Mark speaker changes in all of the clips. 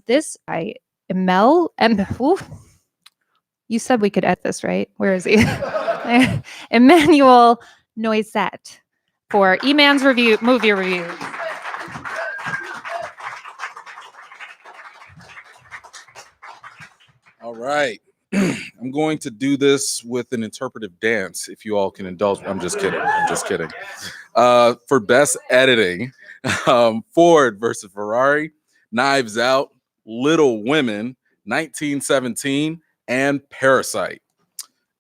Speaker 1: This I Emel you said we could edit this, right? Where is he? Emmanuel Noisette for E-Man's movie reviews.
Speaker 2: All right. I'm going to do this with an interpretive dance, if you all can indulge. I'm just kidding. For best editing, Ford versus Ferrari, Knives Out, Little Women, 1917, and Parasite.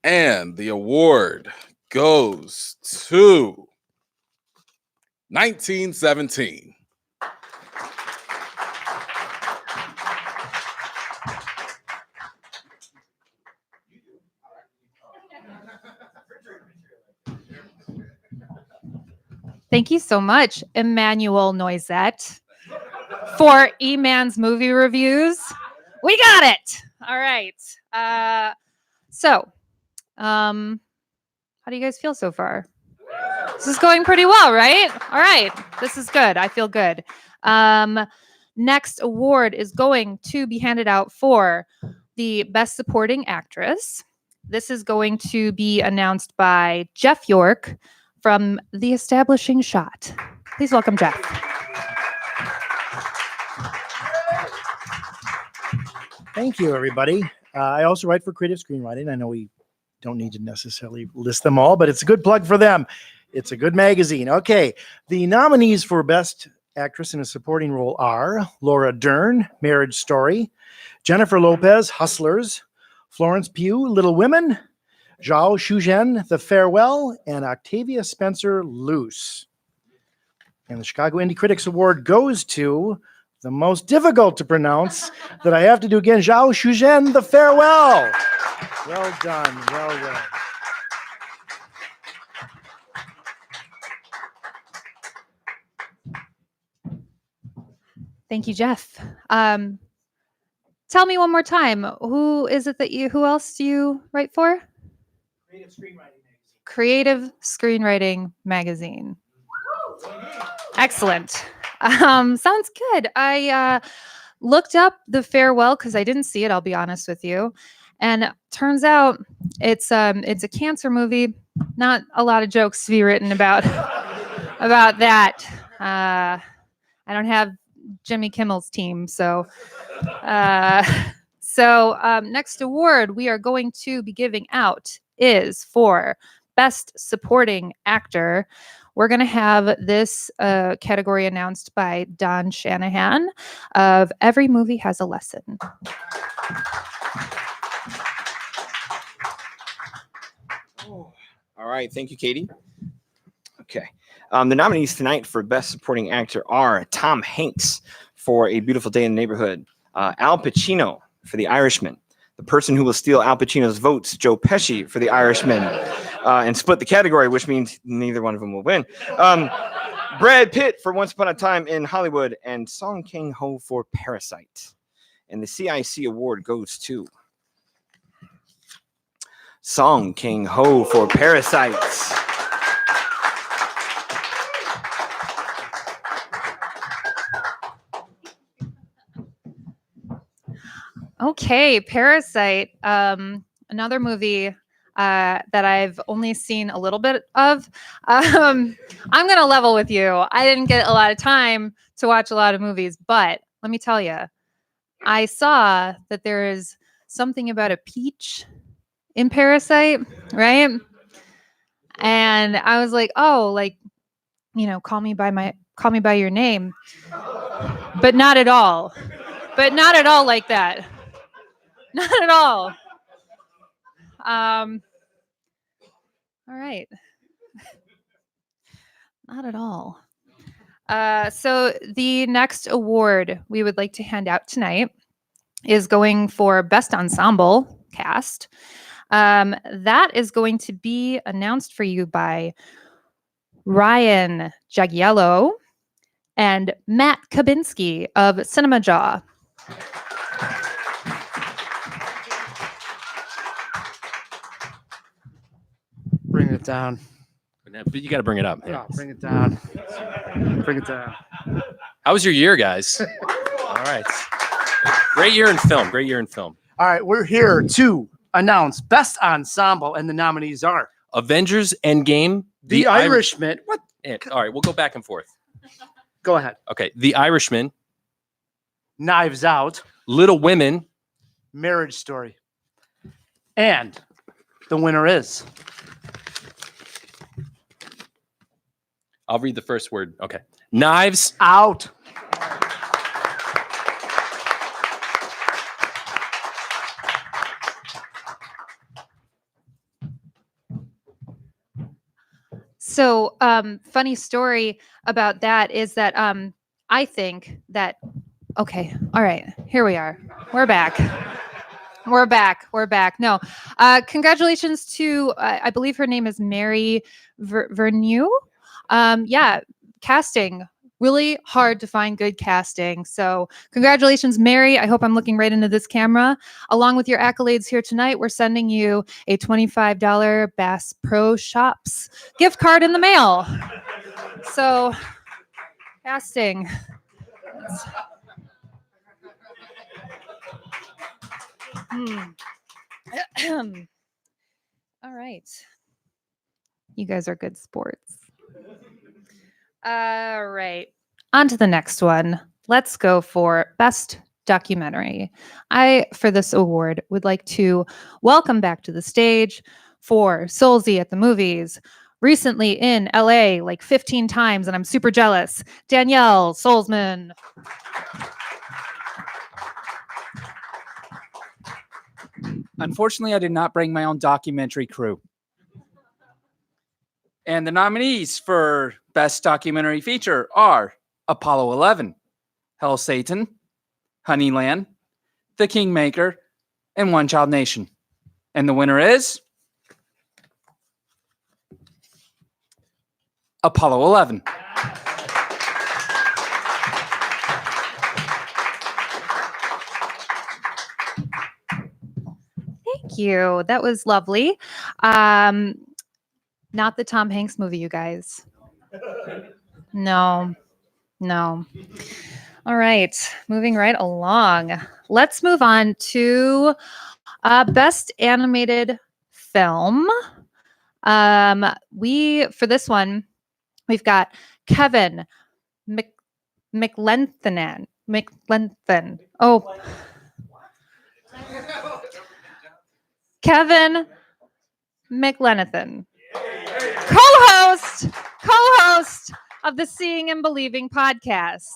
Speaker 2: And the award goes to 1917.
Speaker 1: Thank you so much, Emmanuel Noisette, for E-Man's movie reviews. We got it. All right. So, how do you guys feel so far? This is going pretty well, right? All right. This is good. I feel good. Next award is going to be handed out for the Best Supporting Actress. This is going to be announced by Jeff York from The Establishing Shot. Please welcome Jeff.
Speaker 3: Thank you, everybody. I also write for Creative Screenwriting. I know we don't need to necessarily list them all, but it's a good plug for them. It's a good magazine. Okay, the nominees for Best Actress in a Supporting Role are Laura Dern, Marriage Story, Jennifer Lopez, Hustlers, Florence Pugh, Little Women, Zhao Shuzhen, The Farewell, and Octavia Spencer, Loose. And the Chicago Indie Critics Award goes to the most difficult to pronounce that I have to do again, Zhao Shuzhen, The Farewell. Well done, well done.
Speaker 1: Thank you, Jeff. Tell me one more time, who else do you write for? Creative Screenwriting Magazine. Excellent. Sounds good. I looked up The Farewell because I didn't see it, I'll be honest with you. And turns out it's a cancer movie. Not a lot of jokes to be written about that. I don't have Jimmy Kimmel's team, so next award we are going to be giving out is for Best Supporting Actor. We're going to have this category announced by Don Shanahan of Every Movie Has a Lesson.
Speaker 4: All right. Thank you, Katie. Okay. The nominees tonight for Best Supporting Actor are Tom Hanks for A Beautiful Day in the Neighborhood, Al Pacino for The Irishman, the person who will steal Al Pacino's votes, Joe Pesci for The Irishman, and split the category, which means neither one of them will win. Brad Pitt for Once Upon a Time in Hollywood, and Song Kang-ho for Parasite. And the CIC award goes to Song Kang-ho for Parasite.
Speaker 1: Okay, Parasite, another movie that I've only seen a little bit of. I'm going to level with you. I didn't get a lot of time to watch a lot of movies, but let me tell you, I saw that there is something about a peach in Parasite, right? And I was like, oh, like, you know, call me by your name, but not at all. But not at all like that. Not at all. All right. Not at all. So the next award we would like to hand out tonight is going for Best Ensemble Cast. That is going to be announced for you by Ryan Jagiello and Matt Kabinski of Cinema Jaw.
Speaker 5: Bring it down.
Speaker 6: But you got to bring it up.
Speaker 5: Yeah, bring it down. Bring it down.
Speaker 6: How was your year, guys? All right. Great year in film. Great year in film.
Speaker 5: All right, we're here to announce Best Ensemble, and the nominees are
Speaker 6: Avengers Endgame.
Speaker 5: The Irishman. What?
Speaker 6: All right, we'll go back and forth.
Speaker 5: Go ahead.
Speaker 6: Okay, The Irishman,
Speaker 5: Knives Out,
Speaker 6: Little Women,
Speaker 5: Marriage Story. And the winner is
Speaker 6: I'll read the first word. Okay. Knives
Speaker 5: Out.
Speaker 1: So, funny story about that is that I think that, okay, all right, here we are. We're back. We're back. We're back. No, congratulations to, I believe her name is Mary Vernew. Yeah, casting. Really hard to find good casting. So congratulations, Mary. I hope I'm looking right into this camera. Along with your accolades here tonight, we're sending you a $25 Bass Pro Shops gift card in the mail. So casting. All right. You guys are good sports. All right. On to the next one. Let's go for Best Documentary. For this award, would like to welcome back to the stage for Soulsy at the Movies. Recently in LA, like 15 times, and I'm super jealous. Danielle Soulsman.
Speaker 7: Unfortunately, I did not bring my own documentary crew. And the nominees for Best Documentary Feature are Apollo 11, Hell Satan, Honeyland, The Kingmaker, and One Child Nation. And the winner is Apollo 11.
Speaker 1: Thank you. That was lovely. Not the Tom Hanks movie, you guys. No. All right. Moving right along. Let's move on to Best Animated Film. For this one, we've got Kevin McLenthen. Oh. Kevin McLenathan, co-host of the Seeing and Believing podcast.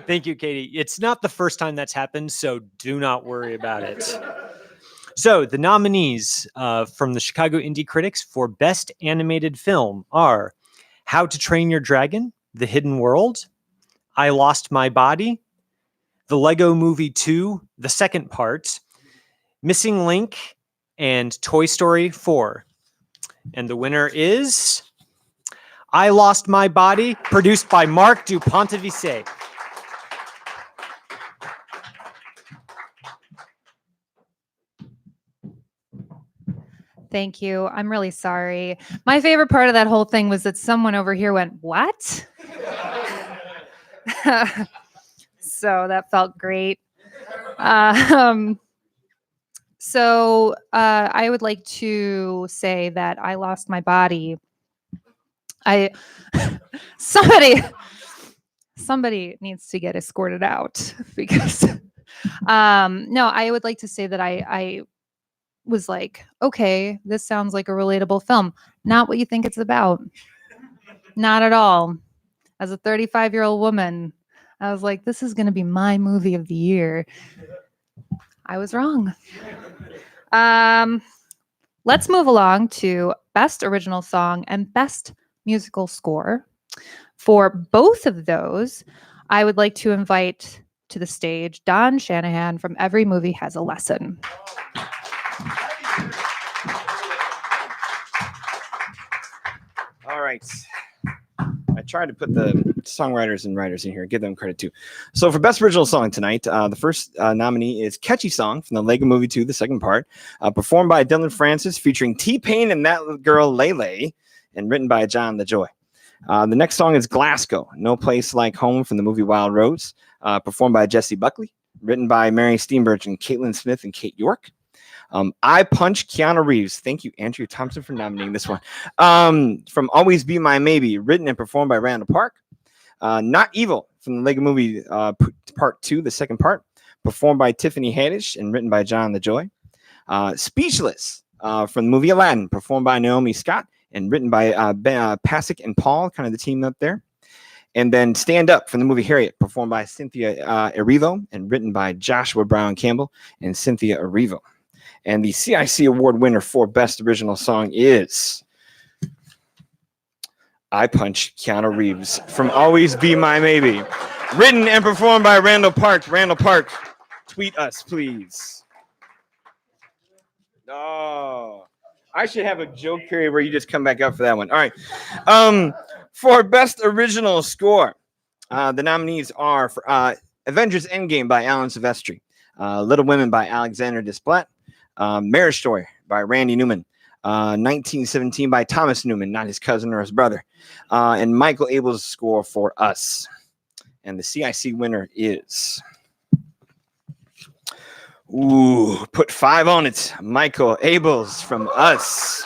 Speaker 8: Thank you, Katie. It's not the first time that's happened, so do not worry about it. So the nominees from the Chicago Indie Critics for Best Animated Film are How to Train Your Dragon, The Hidden World, I Lost My Body, The Lego Movie 2, the second part, Missing Link, and Toy Story 4. And the winner is I Lost My Body, produced by Marc Dupontelvice.
Speaker 1: Thank you. I'm really sorry. My favorite part of that whole thing was that someone over here went, "What?" So that felt great. So I would like to say that I Lost My Body. Somebody needs to get escorted out because no, I would like to say that I was like, okay, this sounds like a relatable film. Not what you think it's about. Not at all. As a 35-year-old woman, I was like, this is going to be my movie of the year. I was wrong. Let's move along to Best Original Song and Best Musical Score. For both of those, I would like to invite to the stage Don Shanahan from Every Movie Has a Lesson.
Speaker 4: All right. I tried to put the songwriters and writers in here, give them credit too. So for Best Original Song tonight, the first nominee is Catchy Song from the Lego Movie 2, the second part, performed by Dylan Francis, featuring T-Pain and that girl Lele. and written by John LaJoy. The next song is Glasgow, No Place Like Home from the movie Wild Rose, performed by Jesse Buckley, written by Mary Steenburgen, Caitlin Smith, and Kate York. I Punch Keanu Reeves. Thank you, Andrew Thompson, for nominating this one. From Always Be My Maybe, written and performed by Randall Park. Not Evil from the Lego Movie Part 2, the second part, performed by Tiffany Haddish and written by John LaJoy. Speechless from the movie Aladdin, performed by Naomi Scott and written by Pasek and Paul, kind of the team up there. And then Stand Up from the movie Harriet, performed by Cynthia Erivo and written by Joshua Brown Campbell and Cynthia Erivo. And the CIC Award winner for Best Original Song is I Punch Keanu Reeves from Always Be My Maybe, written and performed by Randall Park. Randall Park, tweet us, please. Oh, I should have a joke period where you just come back up for that one. All right. For Best Original Score, the nominees are for Avengers Endgame by Alan Silvestri, Little Women by Alexander Desplat, Marriage Story by Randy Newman, 1917 by Thomas Newman, not his cousin or his brother, and Michael Abel's score for Us. And the CIC winner is, put 5 on it, Michael Abels from Us.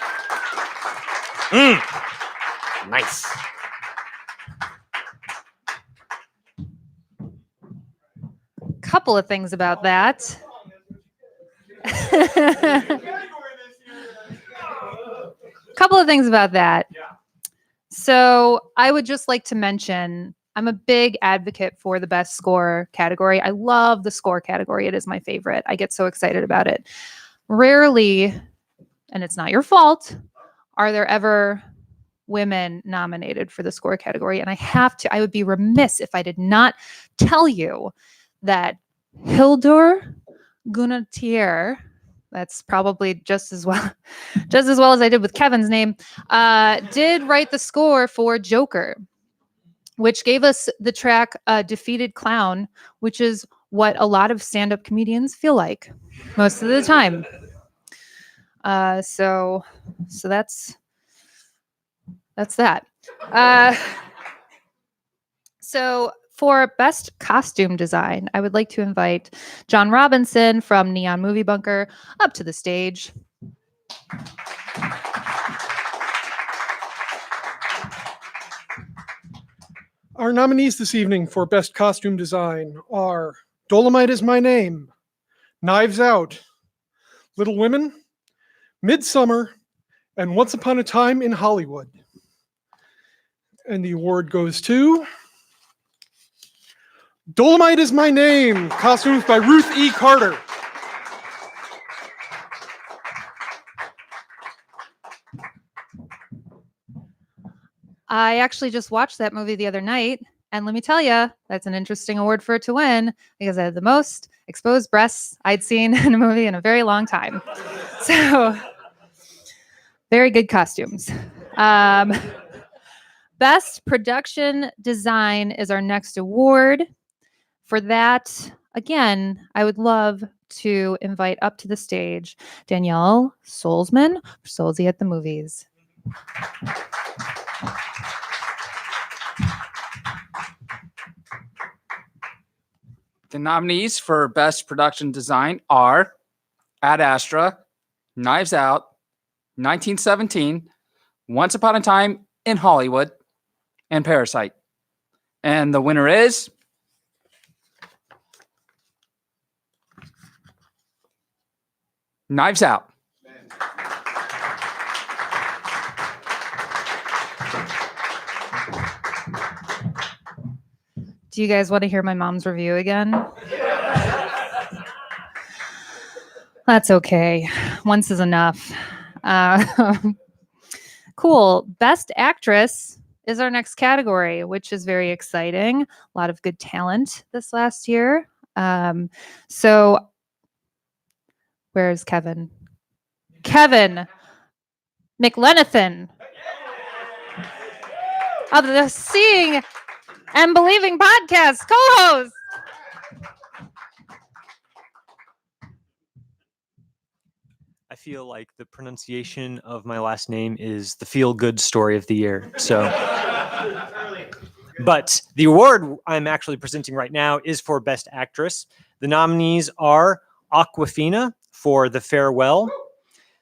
Speaker 4: Nice.
Speaker 1: Couple of things about that. Couple of things about that. So I would just like to mention, I'm a big advocate for the best score category. I love the score category. It is my favorite. I get so excited about it. Rarely, and it's not your fault, are there ever women nominated for the score category. And I would be remiss if I did not tell you that Hildur Gunnartier, that's probably just as well as I did with Kevin's name, did write the score for Joker, which gave us the track Defeated Clown, which is what a lot of stand-up comedians feel like most of the time. So that's that. So for Best Costume Design, I would like to invite John Robinson from Neon Movie Bunker up to the stage.
Speaker 9: Our nominees this evening for Best Costume Design are Dolomite Is My Name, Knives Out, Little Women, Midsummer, and Once Upon a Time in Hollywood. And the award goes to Dolomite Is My Name, costumes by Ruth E. Carter.
Speaker 1: I actually just watched that movie the other night, and let me tell you, that's an interesting award for it to win because I had the most exposed breasts I'd seen in a movie in a very long time. So, very good costumes. Best Production Design is our next award. For that, again, I would love to invite up to the stage Danielle Solzman for Solzy at the Movies.
Speaker 7: The nominees for Best Production Design are Ad Astra, Knives Out, 1917, Once Upon a Time in Hollywood, and Parasite. And the winner is Knives Out.
Speaker 1: Do you guys want to hear my mom's review again? That's okay. Once is enough. Cool. Best Actress is our next category, which is very exciting. A lot of good talent this last year. So where's Kevin? Kevin McLenithan of the Seeing and Believing podcast co-host.
Speaker 8: I feel like the pronunciation of my last name is the feel-good story of the year. So, but the award I'm actually presenting right now is for Best Actress. The nominees are Awkwafina for The Farewell,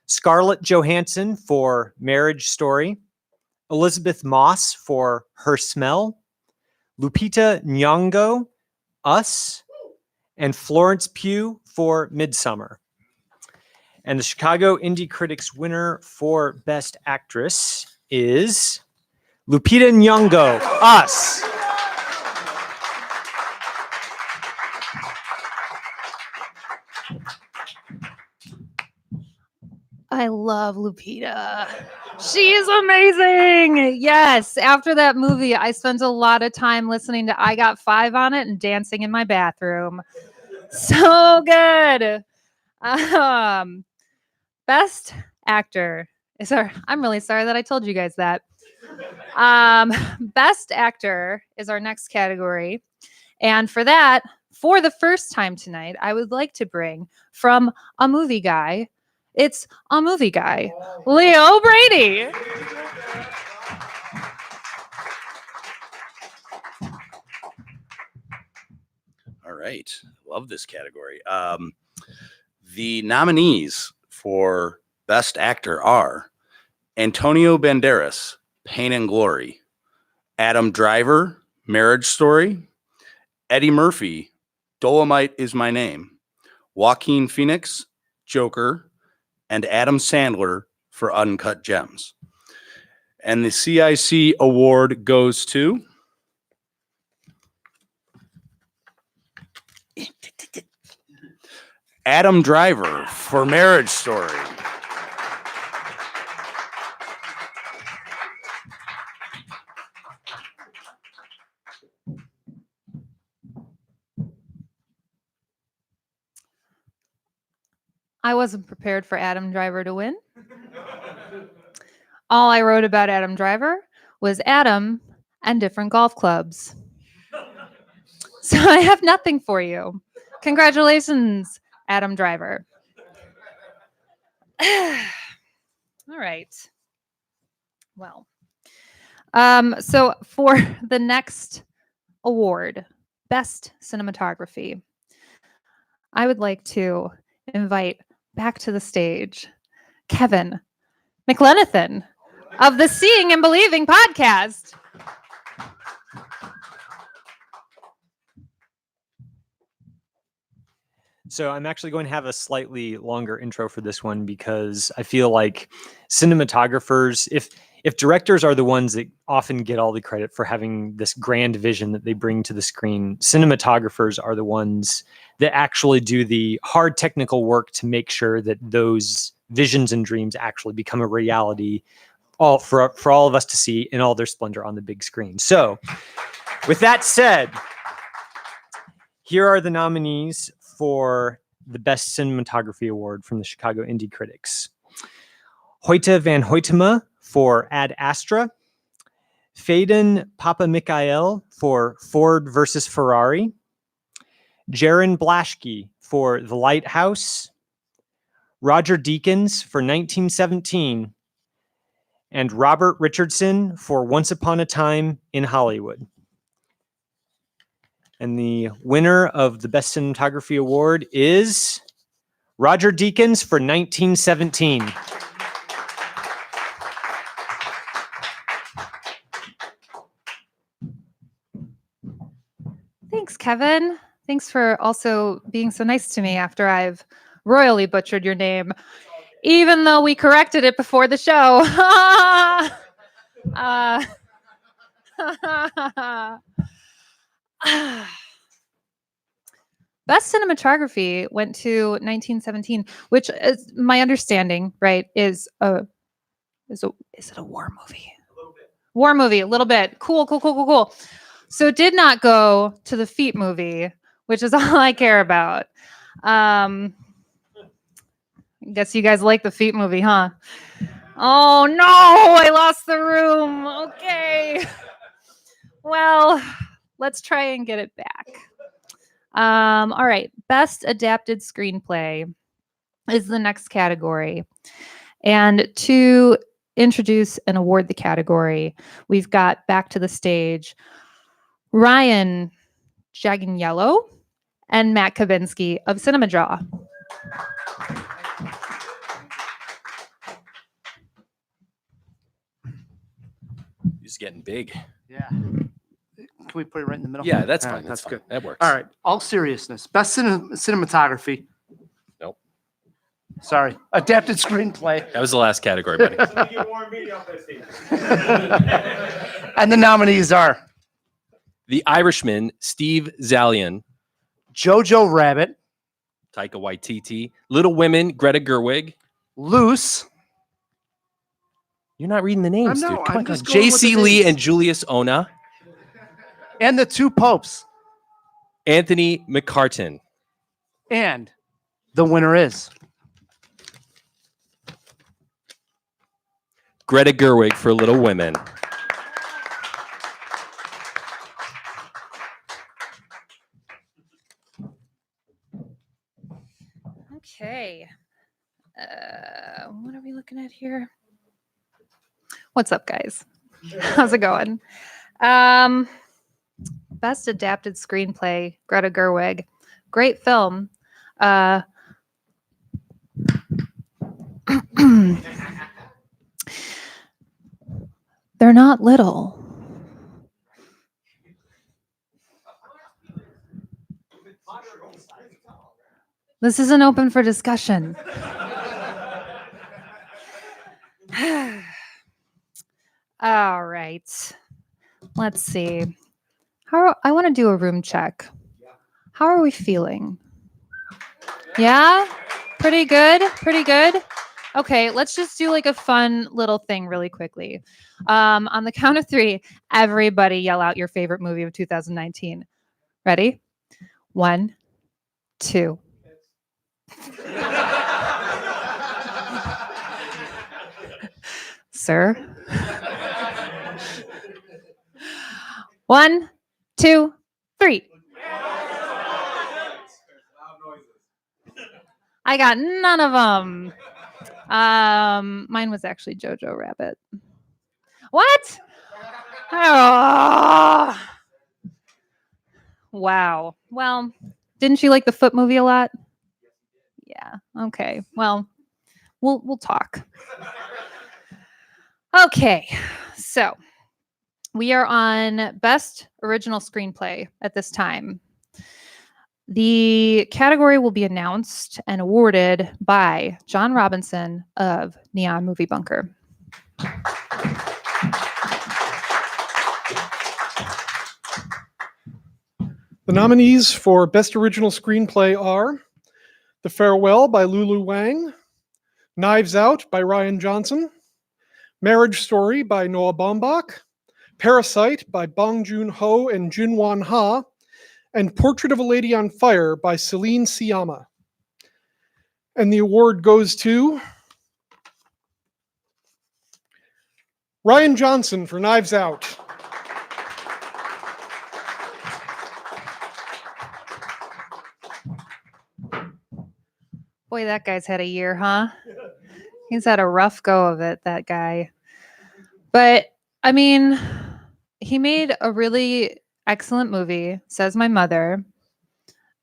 Speaker 8: Scarlett Johansson for Marriage Story, Elizabeth Moss for Her Smell, Lupita Nyong'o, Us, and Florence Pugh for Midsummer. And the Chicago Indie Critics winner for Best Actress is Lupita Nyong'o, Us.
Speaker 1: I love Lupita. She is amazing. Yes. After that movie, I spent a lot of time listening to I Got Five on it and dancing in my bathroom. So good. Best actor is our. I'm really sorry that I told you guys that. Best actor is our next category. And for that, for the first time tonight, I would like to bring from a movie guy. It's a movie guy, Leo Brady.
Speaker 10: All right. Love this category. The nominees for Best Actor are Antonio Banderas, Pain and Glory, Adam Driver, Marriage Story, Eddie Murphy, Dolomite Is My Name, Joaquin Phoenix, Joker, and Adam Sandler for Uncut Gems. And the CIC award goes to Adam Driver for Marriage Story.
Speaker 1: I wasn't prepared for Adam Driver to win. All I wrote about Adam Driver was Adam and different golf clubs. So I have nothing for you. Congratulations, Adam Driver. All right. Well, so for the next award, Best Cinematography, I would like to invite back to the stage Kevin McLenithan of the Seeing and Believing podcast.
Speaker 8: So I'm actually going to have a slightly longer intro for this one because I feel like cinematographers, if directors are the ones that often get all the credit for having this grand vision that they bring to the screen, cinematographers are the ones that actually do the hard technical work to make sure that those visions and dreams actually become a reality all for all of us to see in all their splendor on the big screen. So with that said, here are the nominees for the Best Cinematography Award from the Chicago Indie Critics. Hoyte van Hoytema for Ad Astra, Phaedon Papamikael for Ford versus Ferrari, Jaron Blaschke for The Lighthouse, Roger Deakins for 1917, and Robert Richardson for Once Upon a Time in Hollywood. And the winner of the Best Cinematography Award is Roger Deakins for 1917.
Speaker 1: Thanks, Kevin. Thanks for also being so nice to me after I've royally butchered your name, even though we corrected it before the show. Best cinematography went to 1917, which is my understanding, right, is it a war movie? A little bit. War movie, a little bit. Cool. So it did not go to the Feet movie, which is all I care about. I guess you guys like the Feet movie, huh? Oh no, I lost the room. Okay. Well, let's try and get it back. All right. Best adapted screenplay is the next category. And to introduce and award the category, we've got back to the stage Ryan Jagignello and Matt Kavinsky of Cinema Draw.
Speaker 6: He's getting big.
Speaker 5: Yeah. Can we put it right in the middle?
Speaker 6: Yeah, that's
Speaker 5: All
Speaker 6: fine.
Speaker 5: right,
Speaker 6: That's
Speaker 5: that's
Speaker 6: fine.
Speaker 5: good.
Speaker 6: That works.
Speaker 5: All right. All seriousness. Best cinematography.
Speaker 6: Nope.
Speaker 5: Sorry. Adapted screenplay.
Speaker 6: That was the last category, buddy.
Speaker 5: And the nominees are
Speaker 6: The Irishman, Steve Zalian,
Speaker 5: Jojo Rabbit,
Speaker 6: Taika Waititi, Little Women, Greta Gerwig.
Speaker 5: Loose,
Speaker 6: You're not reading the names,
Speaker 5: I know,
Speaker 6: dude. Come
Speaker 5: I'm
Speaker 6: on,
Speaker 5: just going with the
Speaker 6: J.C. Lee
Speaker 5: names.
Speaker 6: and Julius Ona,
Speaker 5: and The Two Popes.
Speaker 6: Anthony McCartan.
Speaker 5: And the winner is
Speaker 6: Greta Gerwig for Little Women.
Speaker 1: Okay. What are we looking at here? What's up, guys? How's it going? Best adapted screenplay, Greta Gerwig. Great film. They're not little. This isn't open for discussion. All right. Let's see. I want to do a room check. How are we feeling? Yeah? Pretty good? Pretty good? Okay, let's just do like a fun little thing really quickly. On the count of 3, everybody yell out your favorite movie of 2019. Ready? 1, 2. Sir? 1, 2, 3. I got none of them. Mine was actually Jojo Rabbit. What? Oh. Wow. Well, didn't you like the Foot movie a lot? Yeah. Okay. Well, we'll talk. Okay. So, we are on Best Original Screenplay at this time. The category will be announced and awarded by John Robinson of Neon Movie Bunker.
Speaker 9: The nominees for Best Original Screenplay are The Farewell by Lulu Wang, Knives Out by Ryan Johnson, Marriage Story by Noah Baumbach, Parasite by Bong Joon-ho and Jun-Won Ha, and Portrait of a Lady on Fire by Celine Sciamma. And the award goes to Ryan Johnson for Knives Out.
Speaker 1: Boy, that guy's had a year, huh? He's had a rough go of it, that guy. But, I mean, he made a really excellent movie, says my mother.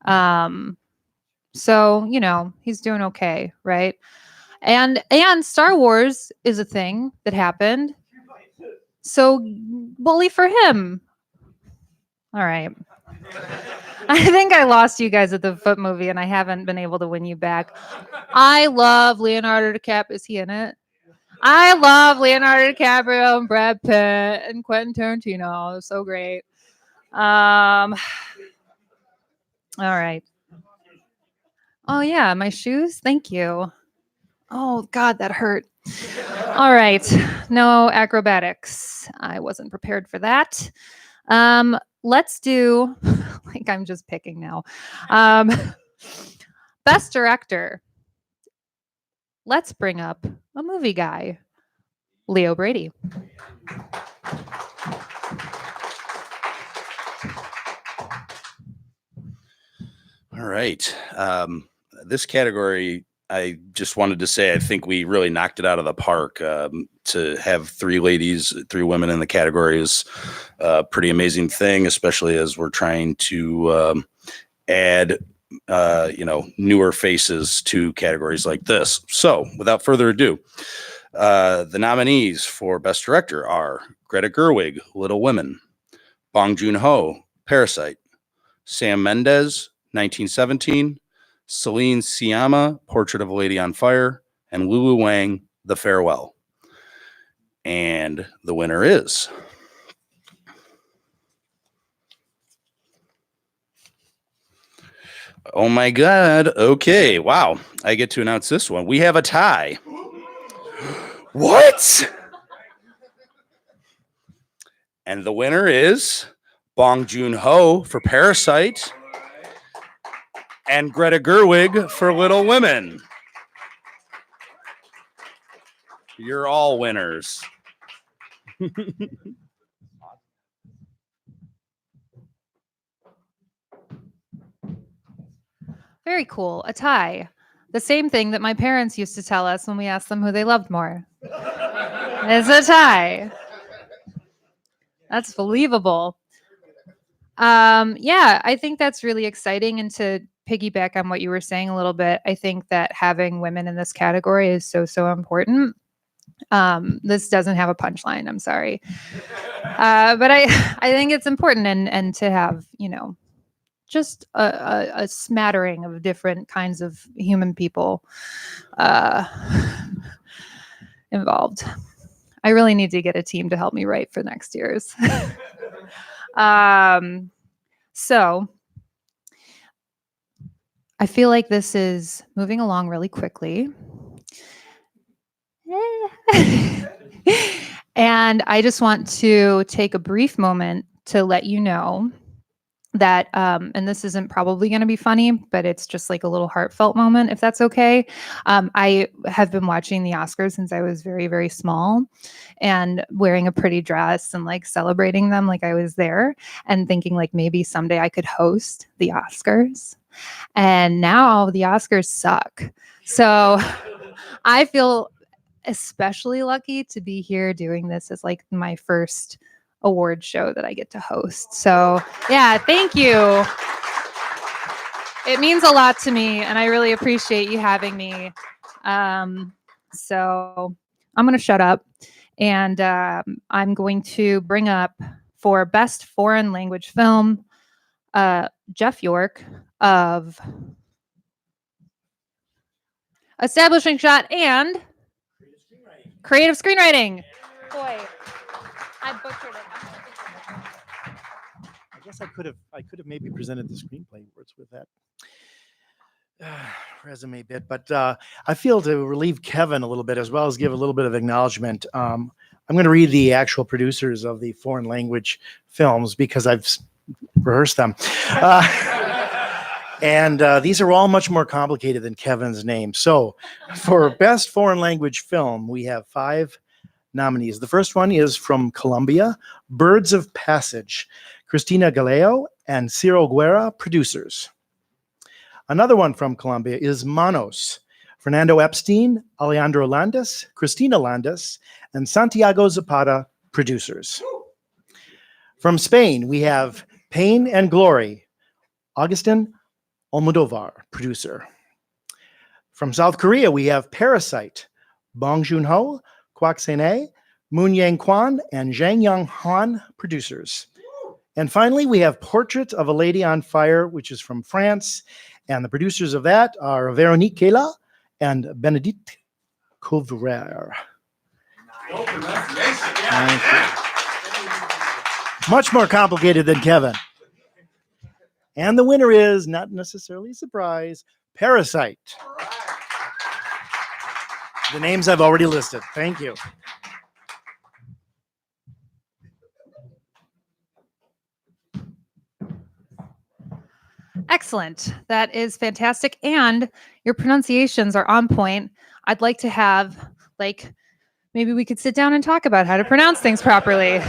Speaker 1: So, you know, he's doing okay, right? And Star Wars is a thing that happened. So, bully for him. All right. I think I lost you guys at the Foot movie and I haven't been able to win you back. I love Leonardo DiCaprio. Is he in it? I love Leonardo DiCaprio and Brad Pitt and Quentin Tarantino. So great. All right. Oh yeah, my shoes. Thank you. Oh God, that hurt. All right. No acrobatics. I wasn't prepared for that. Let's do, like I'm just picking now. Best director. Let's bring up a movie guy, Leo Brady.
Speaker 10: All right. This category I just wanted to say I think we really knocked it out of the park. To have 3 ladies, 3 women in the category is a pretty amazing thing, especially as we're trying to add newer faces to categories like this. So without further ado, the nominees for Best Director are Greta Gerwig, Little Women, Bong Joon-ho, Parasite, Sam Mendes, 1917, Celine Sciamma, Portrait of a Lady on Fire, and Lulu Wang, The Farewell. And the winner is oh my God. Okay. Wow. I get to announce this one. We have a tie. What? And the winner is Bong Joon-ho for Parasite and Greta Gerwig for Little Women. You're all winners.
Speaker 1: Very cool. A tie. The same thing that my parents used to tell us when we asked them who they loved more. It's a tie. That's believable. Yeah, I think that's really exciting. And to piggyback on what you were saying a little bit, I think that having women in this category is so important. This doesn't have a punchline. I'm sorry. But I think it's important and to have, just a smattering of different kinds of human people involved. I really need to get a team to help me write for next year's. So I feel like this is moving along really quickly. And I just want to take a brief moment to let you know that, and this isn't probably going to be funny, but it's just like a little heartfelt moment, if that's okay. I have been watching the Oscars since I was very, very small and wearing a pretty dress and like celebrating them like I was there and thinking like maybe someday I could host the Oscars. And now the Oscars suck. So I feel especially lucky to be here doing this as like my first award show that I get to host. So yeah, thank you. It means a lot to me and I really appreciate you having me. So I'm going to shut up and I'm going to bring up for Best Foreign Language Film, Jeff York of Establishing Shot and Creative Screenwriting. Boy, I butchered it.
Speaker 3: I guess I could have maybe presented the screenplay awards with that resume bit, but I feel to relieve Kevin a little bit as well as give a little bit of acknowledgement. I'm going to read the actual producers of the foreign language films because I've rehearsed them. And these are all much more complicated than Kevin's name. So for Best Foreign Language Film, we have 5 nominees. The first one is from Colombia, Birds of Passage, Cristina Galeo and Ciro Guerra, producers. Another one from Colombia is Manos, Fernando Epstein, Alejandro Landes, Cristina Landes, and Santiago Zapata, producers. From Spain, we have Pain and Glory, Agustin Almodovar, producer. From South Korea, we have Parasite, Bong Joon-ho, Kwak Sene, Moon Yang Kwan, and Zhang Yang Han, producers. And finally, we have Portrait of a Lady on Fire, which is from France. And the producers of that are Véronique Kela and Bénédicte Couvreur. Much more complicated than Kevin. And the winner is, not necessarily a surprise, Parasite. The names I've already listed. Thank you.
Speaker 1: Excellent. That is fantastic. And your pronunciations are on point. I'd like to have, like, maybe we could sit down and talk about how to pronounce things properly.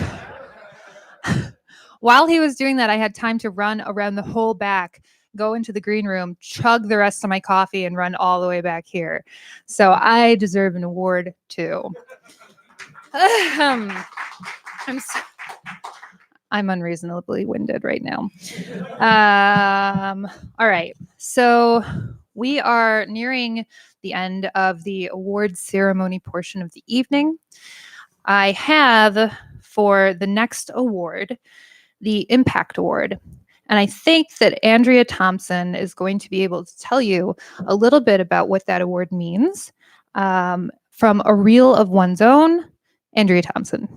Speaker 1: While he was doing that, I had time to run around the whole back go into the green room, chug the rest of my coffee, and run all the way back here. So I deserve an award too. I'm unreasonably winded right now. All right. So we are nearing the end of the awards ceremony portion of the evening. I have for the next award, the Impact Award. And I think that Andrea Thompson is going to be able to tell you a little bit about what that award means. From A Reel of One's Own, Andrea Thompson.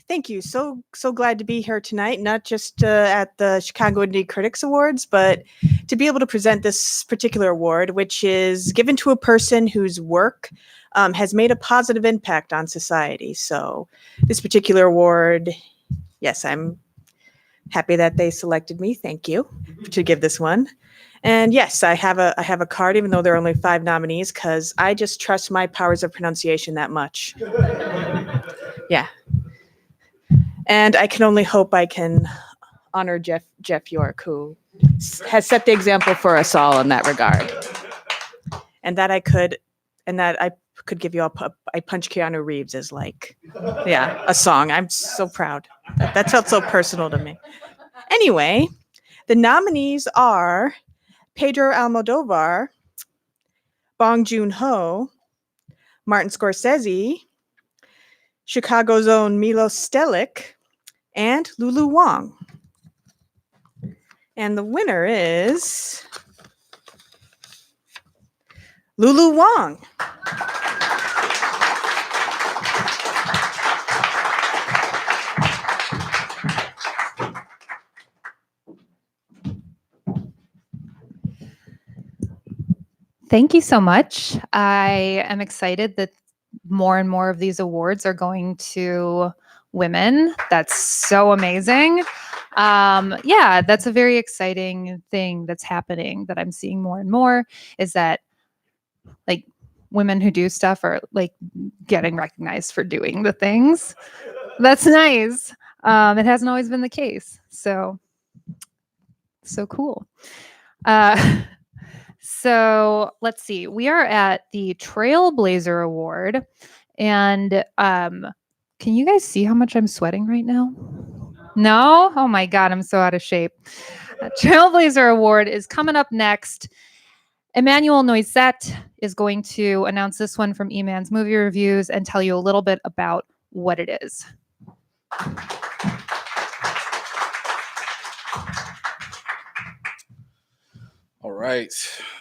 Speaker 11: Thank you. So glad to be here tonight, not just at the Chicago Indie Critics Awards, but to be able to present this particular award, which is given to a person whose work has made a positive impact on society. So this particular award, yes, I'm happy that they selected me. Thank you to give this one. And yes, I have a card, even though there are only 5 nominees, because I just trust my powers of pronunciation that much. Yeah. And I can only hope I can honor Jeff York, who has set the example for us all in that regard. And that I could give you all I Punch Keanu Reeves as like, yeah, a song. I'm so proud. That felt so personal to me. Anyway, the nominees are Pedro Almodovar, Bong Joon-ho, Martin Scorsese, Chicago's own Milos Stelik, and Lulu Wang. And the winner is Lulu Wang.
Speaker 1: Thank you so much. I am excited that more and more of these awards are going to women. That's so amazing. Yeah, that's a very exciting thing that's happening that I'm seeing more and more, is that like women who do stuff are like getting recognized for doing the things. That's nice. It hasn't always been the case. So cool. So let's see. We are at the Trailblazer Award. And can you guys see how much I'm sweating right now? No? Oh my God, I'm so out of shape. Trailblazer Award is coming up next. Emmanuel Noisette is going to announce this one from E-Man's Movie Reviews and tell you a little bit about what it is.
Speaker 2: All right.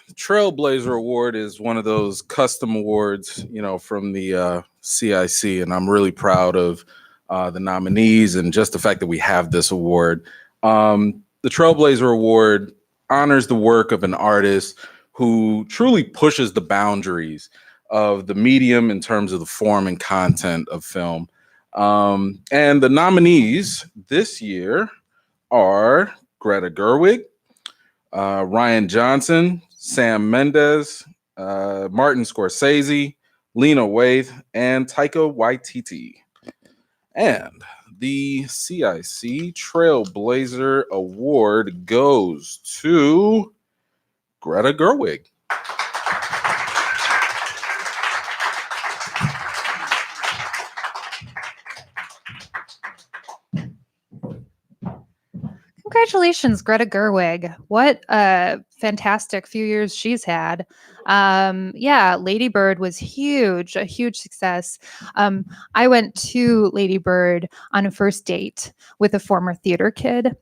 Speaker 2: The Trailblazer Award is one of those custom awards, from the CIC, and I'm really proud of the nominees and just the fact that we have this award. The Trailblazer Award honors the work of an artist who truly pushes the boundaries of the medium in terms of the form and content of film. And the nominees this year are Greta Gerwig, Ryan Johnson, Sam Mendes, Martin Scorsese, Lena Waithe, and Taika Waititi. And the CIC Trailblazer Award goes to Greta Gerwig.
Speaker 1: Congratulations, Greta Gerwig. What a fantastic few years she's had. Yeah, Lady Bird was huge, a huge success. I went to Lady Bird on a first date with a former theater kid,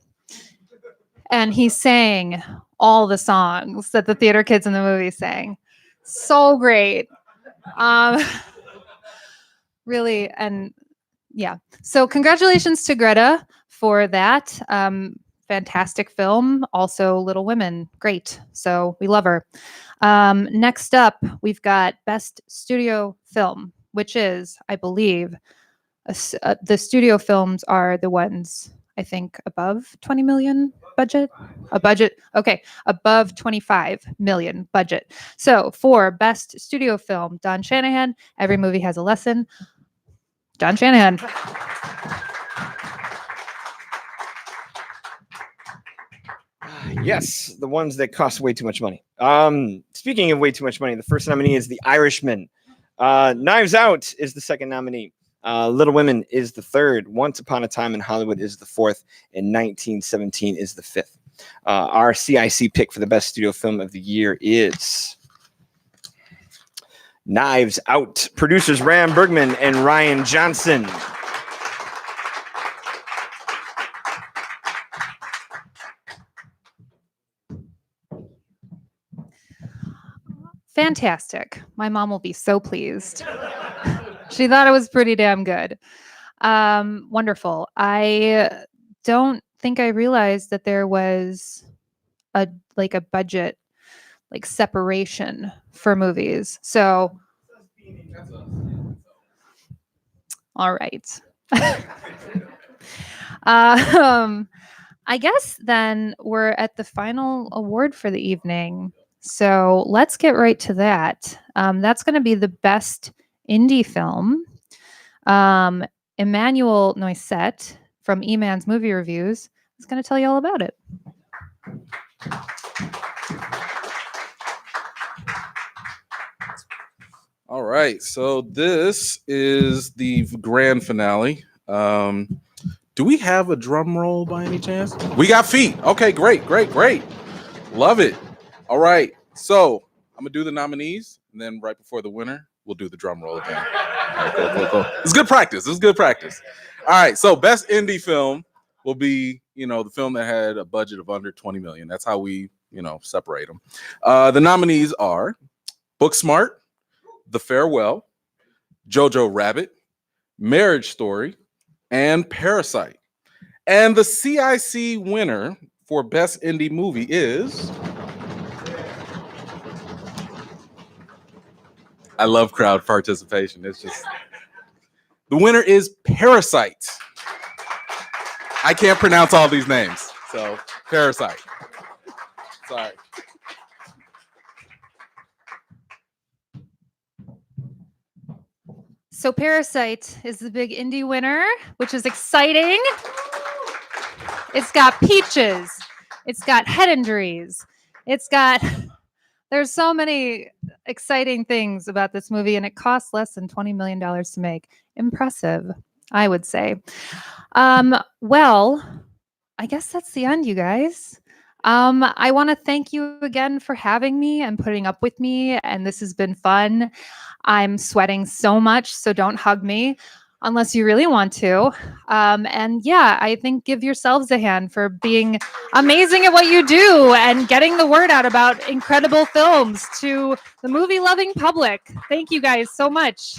Speaker 1: and he sang all the songs that the theater kids in the movie sang. So great. Really, and yeah. So congratulations to Greta for that. Fantastic film. Also, Little Women. Great. So we love her. Next up, we've got Best Studio Film, which is, I believe, the studio films are the ones, I think above 20 million budget. Okay, above 25 million budget. So for best studio film, Don Shanahan. Every movie has a lesson. Don Shanahan.
Speaker 4: Yes, the ones that cost way too much money. Speaking of way too much money, the first nominee is The Irishman. Knives Out is the second nominee. Little Women is the third. Once Upon a Time in Hollywood is the fourth. And 1917 is the fifth. Our CIC pick for the best studio film of the year is Knives Out. Producers Ram Bergman and Ryan Johnson.
Speaker 1: Fantastic. My mom will be so pleased. She thought it was pretty damn good. Wonderful. I don't think I realized that there was a budget separation for movies. So all right. I guess then we're at the final award for the evening. So let's get right to that. That's going to be the best indie film. Emmanuel Noisette from E-Man's Movie Reviews is going to tell you all about it.
Speaker 2: All right, so this is the grand finale. Do we have a drum roll by any chance? We got feet. Okay, great. Love it. All right, so I'm gonna do the nominees, and then right before the winner, we'll do the drum roll again. All right, cool. It's good practice. All right, so best indie film will be, the film that had a budget of under 20 million. That's how we, separate them. The nominees are Booksmart, The Farewell, Jojo Rabbit, Marriage Story, and Parasite. And the CIC winner for best indie movie is... I love crowd participation. It's just... The winner is Parasite. I can't pronounce all these names, so Parasite. Sorry.
Speaker 1: So Parasite is the big indie winner, which is exciting. It's got peaches. It's got head injuries. There's so many exciting things about this movie, and it costs less than $20 million to make. Impressive, I would say. Well, I guess that's the end, you guys. I want to thank you again for having me and putting up with me, and this has been fun. I'm sweating so much, so don't hug me unless you really want to. And yeah, I think give yourselves a hand for being amazing at what you do and getting the word out about incredible films to the movie-loving public. Thank you guys so much.